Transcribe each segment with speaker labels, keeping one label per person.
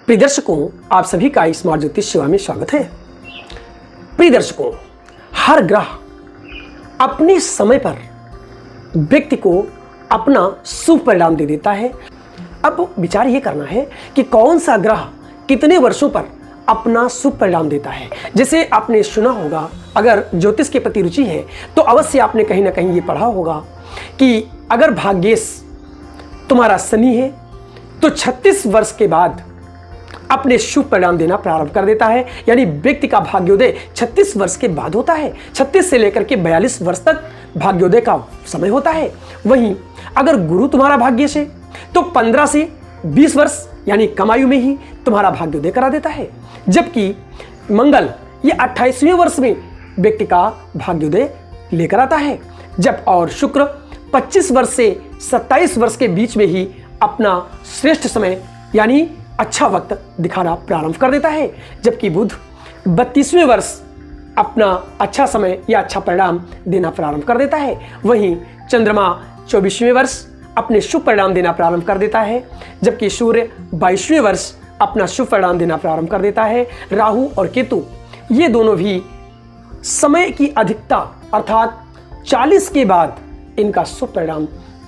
Speaker 1: प्रिय दर्शकों, आप सभी का स्मार्ट ज्योतिष सेवा में स्वागत है। प्रिय दर्शकों, हर ग्रह अपने समय पर व्यक्ति को अपना शुभ परिणाम दे देता है। अब विचार ये करना है कि कौन सा ग्रह कितने वर्षों पर अपना शुभ परिणाम देता है। जैसे आपने सुना होगा, अगर ज्योतिष के प्रति रुचि है तो अवश्य आपने कहीं ना कहीं ये पढ़ा होगा कि अगर भाग्येश तुम्हारा शनि है तो 36 वर्ष के बाद अपने शुभ परिणाम देना प्रारंभ कर देता है। यानी व्यक्ति का भाग्योदय 36 वर्ष के बाद होता है। 36 से लेकर के 42 वर्ष तक भाग्योदय का समय होता है। वहीं अगर गुरु तुम्हारा भाग्येश है तो 15 से 20 वर्ष यानी कम आयु में ही तुम्हारा भाग्योदय करा देता है। जबकि मंगल ये 28वें वर्ष में व्यक्ति का भाग्योदय लेकर आता है। जब और शुक्र 25 वर्ष से 27 वर्ष के बीच में ही अपना श्रेष्ठ समय यानी अच्छा वक्त दिखाना प्रारंभ कर देता है। जबकि बुध 32वें वर्ष अपना अच्छा समय या अच्छा परिणाम देना प्रारंभ कर देता है। वहीं चंद्रमा 24वें वर्ष अपने शुभ परिणाम देना प्रारंभ कर देता है। जबकि सूर्य 22वें वर्ष अपना शुभ परिणाम देना प्रारंभ कर देता है। राहु और केतु ये दोनों भी समय की अधिकता अर्थात 40 के बाद इनका शुभ परिणाम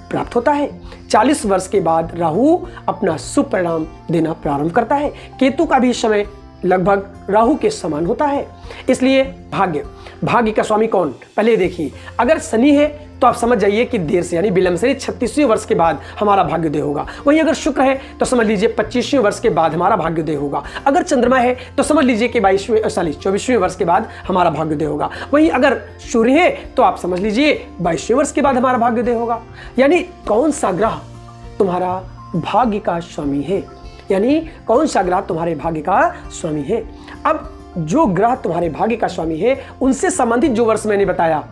Speaker 1: प्राप्त होता है। 40 वर्ष के बाद राहु अपना शुभ परिणाम देना प्रारंभ करता है। केतु का भी समय लगभग राहु के समान होता है। इसलिए भाग्य का स्वामी कौन, पहले देखिए। अगर शनि है तो आप समझ जाइए कि देर से यानी विलंब से 36वें वर्ष के बाद हमारा भाग्योदय होगा। वहीं अगर शुक्र है तो समझ लीजिए 25वें वर्ष के बाद हमारा भाग्योदय होगा। अगर चंद्रमा है तो समझ लीजिए कि 24वें वर्ष के बाद हमारा भाग्योदय होगा। वहीं अगर सूर्य है तो आप समझ लीजिए 22वें वर्ष के बाद हमारा भाग्योदय होगा। यानी कौन सा ग्रह तुम्हारा भाग्य का स्वामी है, यानी कौन सा ग्रह तुम्हारे भाग्य का स्वामी है। अब जो ग्रह तुम्हारे भाग्य का स्वामी है उनसे संबंधित जो वर्ष मैंने बताया,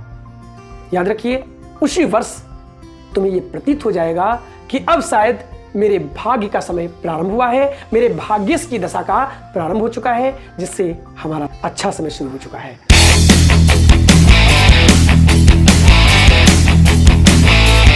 Speaker 1: याद रखिए उसी वर्ष तुम्हें यह प्रतीत हो जाएगा कि अब शायद मेरे भाग्य का समय प्रारंभ हुआ है, मेरे भाग्येश की दशा का प्रारंभ हो चुका है, जिससे हमारा अच्छा समय शुरू हो चुका है।